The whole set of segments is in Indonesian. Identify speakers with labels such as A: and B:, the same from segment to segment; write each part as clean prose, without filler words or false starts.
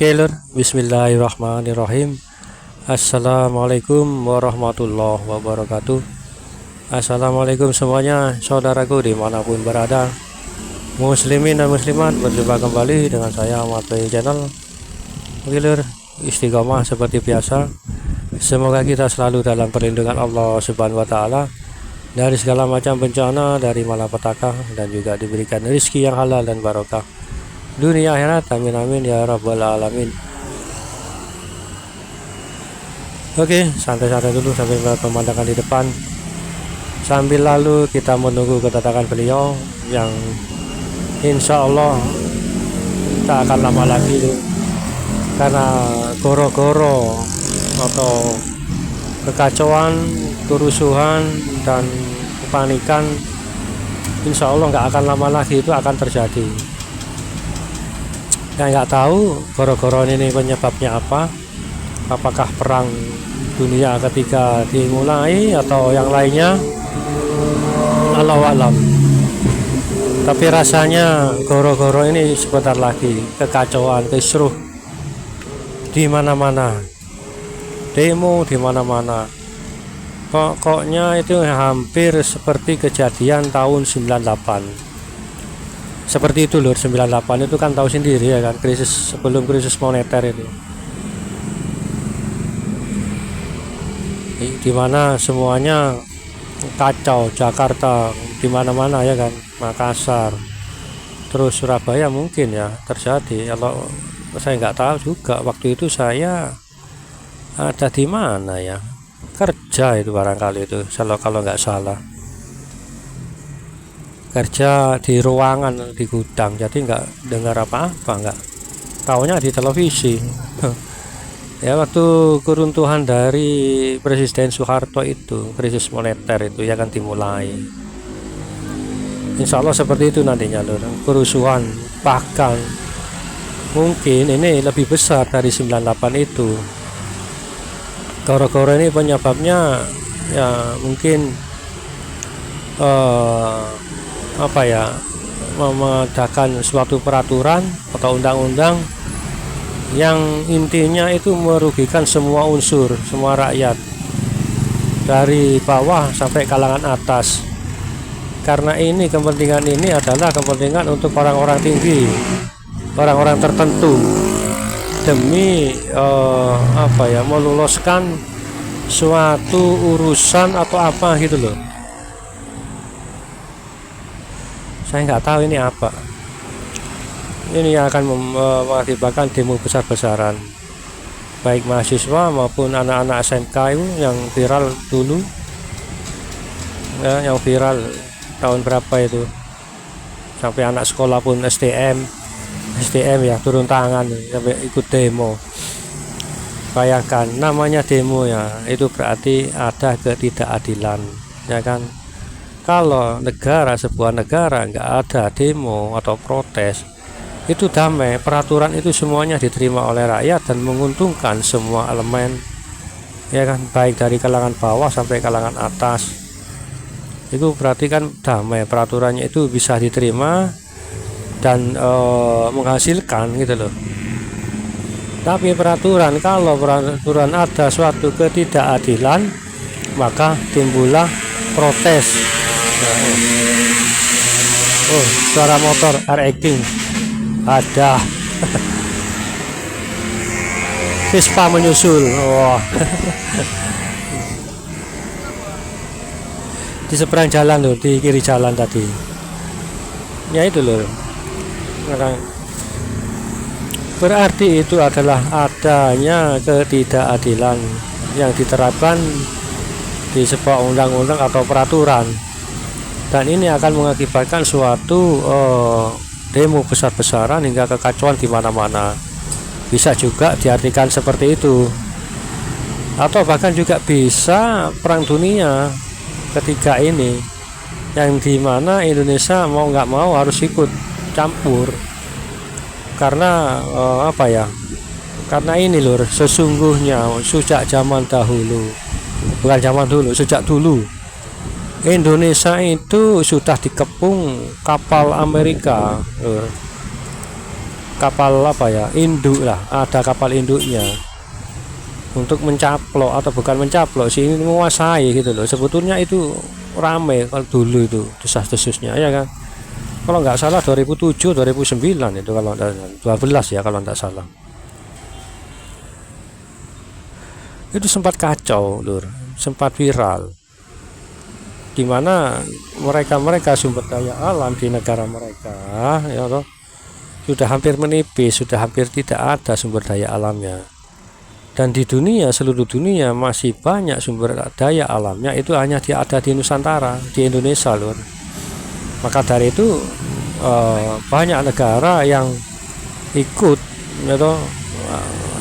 A: Oke lur, bismillahirrahmanirrahim. Assalamualaikum warahmatullahi wabarakatuh. Assalamualaikum semuanya, saudaraku dimanapun berada, muslimin dan muslimat. Berjumpa kembali dengan saya Ahmad Bay Channel. Oke lur, istiqomah seperti biasa. Semoga kita selalu dalam perlindungan Allah Subhanahu wa Ta'ala dari segala macam bencana, dari malapetaka, dan juga diberikan rezeki yang halal dan barokah dunia akhirat, amin amin ya rabbal alamin. Oke, santai-santai dulu sambil melihat pemandangan di depan, sambil lalu kita menunggu kedatangan beliau yang insya Allah tak akan lama lagi karena goro-goro atau kekacauan, kerusuhan dan kepanikan insya Allah nggak akan lama lagi itu akan terjadi. Yang nggak tahu goro-goro ini penyebabnya apa, apakah perang dunia ketiga dimulai atau yang lainnya, Allahu a'lam. Tapi rasanya goro-goro ini sebentar lagi kekacauan, kisruh di mana-mana, demo di mana-mana. Pokoknya itu hampir seperti kejadian tahun 98. Seperti itu lur, 98 itu kan tahu sendiri ya kan, krisis sebelum krisis moneter itu, dimana semuanya kacau. Jakarta di mana-mana ya kan, Makassar, terus Surabaya mungkin ya terjadi. Kalau saya nggak tahu juga, waktu itu saya ada di mana ya, kerja itu barangkali itu, kalau nggak salah, kerja di ruangan di gudang, jadi nggak dengar apa-apa, nggak taunya di televisi. Ya waktu keruntuhan dari Presiden Soeharto itu, krisis moneter itu ya kan dimulai. Insya Allah seperti itu nantinya lho, kerusuhan bahkan mungkin ini lebih besar dari 98 itu. Goro-goro ini penyebabnya ya mungkin apa ya, memadakan suatu peraturan atau undang-undang yang intinya itu merugikan semua unsur, semua rakyat dari bawah sampai kalangan atas. Karena ini kepentingan ini adalah kepentingan untuk orang-orang tinggi, orang-orang tertentu, demi apa ya, meloloskan suatu urusan atau apa gitu loh. Saya nggak tahu ini apa. Ini akan mengakibatkan demo besar-besaran, baik mahasiswa maupun anak-anak SMK itu yang viral dulu ya, yang viral tahun berapa itu, sampai anak sekolah pun STM ya turun tangan sampai ikut demo. Bayangkan, namanya demo ya, itu berarti ada ketidakadilan ya kan. Kalau sebuah negara nggak ada demo atau protes, itu damai, peraturan itu semuanya diterima oleh rakyat dan menguntungkan semua elemen ya kan, baik dari kalangan bawah sampai kalangan atas. Itu berarti kan damai, peraturannya itu bisa diterima dan menghasilkan gitu loh. Tapi kalau peraturan ada suatu ketidakadilan, maka timbullah protes. Oh, suara motor R-King ada. Vespa menyusul. Wah. Di seberang jalan loh, di kiri jalan tadi. Ya itu loh. Berarti itu adalah adanya ketidakadilan yang diterapkan di sebuah undang-undang atau peraturan, dan ini akan mengakibatkan suatu demo besar-besaran hingga kekacauan di mana-mana. Bisa juga diartikan seperti itu, atau bahkan juga bisa perang dunia ketiga ini, yang dimana Indonesia mau nggak mau harus ikut campur. Karena apa ya, karena ini lur, sesungguhnya sejak zaman dahulu, bukan zaman dulu, sejak dulu Indonesia itu sudah dikepung kapal Amerika. kapal apa ya, induk lah, ada kapal induknya untuk mencaplok atau bukan mencaplok sih, ini menguasai gitu loh. Sebetulnya itu ramai kalau dulu itu desas-desusnya ya kan. Kalau nggak salah 2007 2009 itu, kalau 12 ya kalau nggak salah. Itu sempat kacau lur, sempat viral, dimana mereka sumber daya alam di negara mereka ya toh, sudah hampir menipis, sudah hampir tidak ada sumber daya alamnya. Dan di dunia, seluruh dunia masih banyak sumber daya alamnya, itu hanya ada di Nusantara, di Indonesia lur. Maka dari itu banyak negara yang ikut ya toh,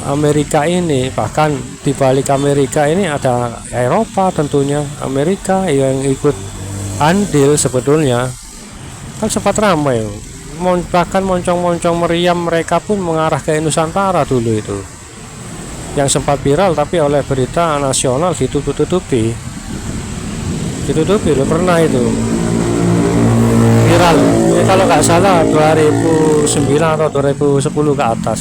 A: Amerika ini. Bahkan di balik Amerika ini ada Eropa, tentunya Amerika yang ikut andil. Sebetulnya kan sempat ramai, bahkan moncong-moncong meriam mereka pun mengarah ke Nusantara dulu itu, yang sempat viral tapi oleh berita nasional ditutupi lo, pernah itu viral ya, kalau nggak salah 2009 atau 2010 ke atas.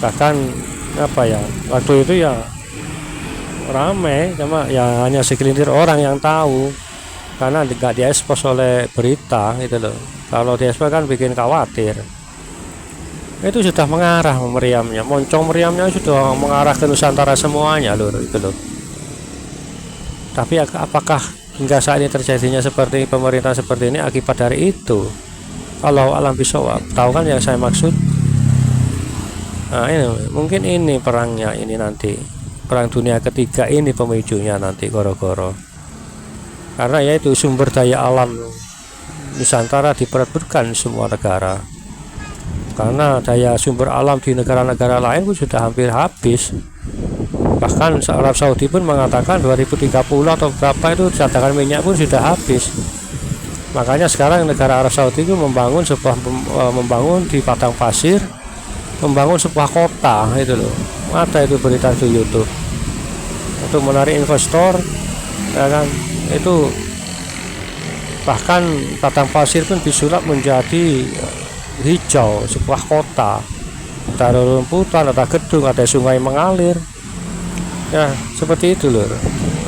A: Bahkan apa ya, waktu itu ya ramai, cuma ya hanya segelintir orang yang tahu karena nggak diekspos oleh berita gitu loh. Kalau diekspos kan bikin khawatir. Itu sudah mengarah meriamnya, moncong meriamnya sudah mengarah ke Nusantara semuanya lur itu loh. Tapi apakah hingga saat ini terjadinya seperti pemerintah seperti ini akibat dari itu? Kalau alam bisawab, tahu kan yang saya maksud. Nah ini mungkin ini perangnya, ini nanti perang dunia ketiga ini pemicunya nanti goro-goro. Karena yaitu sumber daya alam Nusantara diperebutkan semua negara. Karena daya sumber alam di negara-negara lain pun sudah hampir habis. Bahkan Arab Saudi pun mengatakan 2030 atau berapa itu cadangan minyak pun sudah habis. Makanya sekarang negara Arab Saudi itu membangun di padang pasir, membangun sebuah kota itu loh. Ada itu berita di YouTube, untuk menarik investor ya kan. Itu bahkan padang pasir pun disulap menjadi hijau, sebuah kota, ada rumputan, ada gedung, ada sungai mengalir ya, seperti itu loh.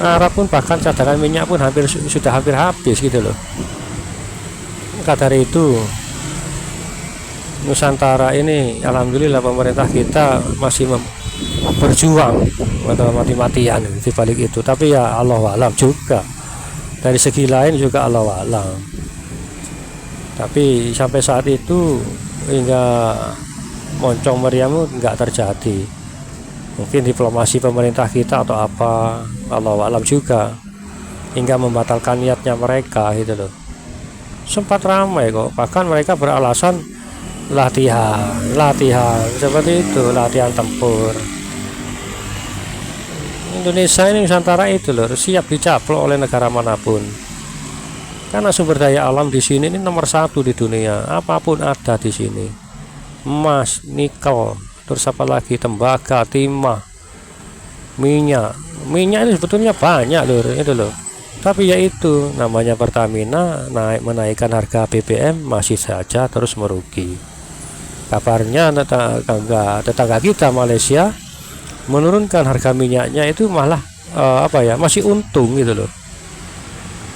A: Arab pun bahkan cadangan minyak pun sudah hampir habis gitu loh. Maka dari itu Nusantara ini alhamdulillah pemerintah kita masih berjuang atau mati-matian di balik itu. Tapi ya Allah alam juga, dari segi lain juga Allah alam. Tapi sampai saat itu hingga moncong meriam nggak terjadi. Mungkin diplomasi pemerintah kita atau apa, Allah alam juga, hingga membatalkan niatnya mereka gitu loh. Sempat ramai kok, bahkan mereka beralasan latihan seperti itu, latihan tempur. Indonesia ini Nusantara itu loh, siap dicaplok oleh negara manapun. Karena sumber daya alam di sini ini nomor satu di dunia, apapun ada di sini. Emas, nikel, terus apa lagi, tembaga, timah, minyak ini sebetulnya banyak loh itu loh. Tapi yaitu namanya Pertamina menaikkan harga BBM masih saja terus merugi. Kabarnya tetangga kita Malaysia menurunkan harga minyaknya itu malah masih untung gitu loh.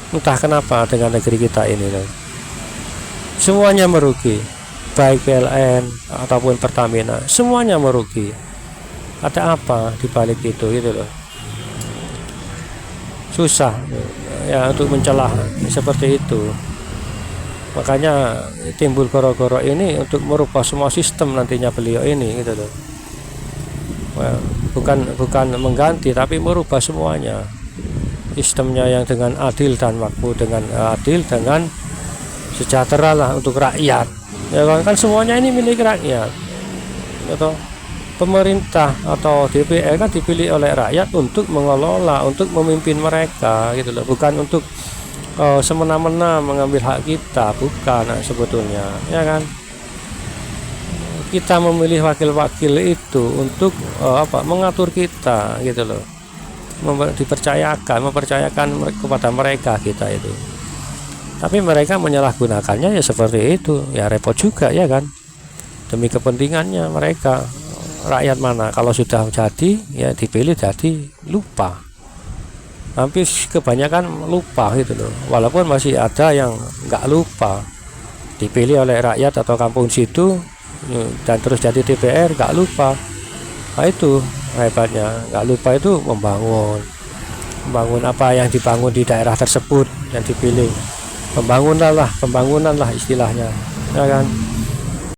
A: Entah kenapa dengan negeri kita ini loh, semuanya merugi, baik PLN ataupun Pertamina, semuanya merugi. Ada apa di balik itu gitu loh. Susah ya untuk mencelah seperti itu. Makanya timbul goro-goro ini untuk merubah semua sistem nantinya beliau ini gitu loh. Bukan mengganti tapi merubah semuanya. Sistemnya yang dengan adil dan makmur, dengan adil, dengan sejahtera lah untuk rakyat ya kan semuanya ini milik rakyat atau pemerintah atau DPR kan dipilih oleh rakyat untuk mengelola, untuk memimpin mereka gitu loh, bukan untuk semena-mena mengambil hak kita, bukan sebetulnya ya kan. Kita memilih wakil-wakil itu untuk mengatur kita gitu loh, mempercayakan kepada mereka kita itu. Tapi mereka menyalahgunakannya ya seperti itu, ya repot juga ya kan, demi kepentingannya mereka. Rakyat mana kalau sudah jadi ya dipilih jadi lupa, hampir kebanyakan lupa gitu loh. Walaupun masih ada yang nggak lupa, dipilih oleh rakyat atau kampung situ dan terus jadi DPR nggak lupa. Nah itu hebatnya, nggak lupa itu membangun apa yang dibangun di daerah tersebut yang dipilih, pembangunan lah istilahnya ya kan.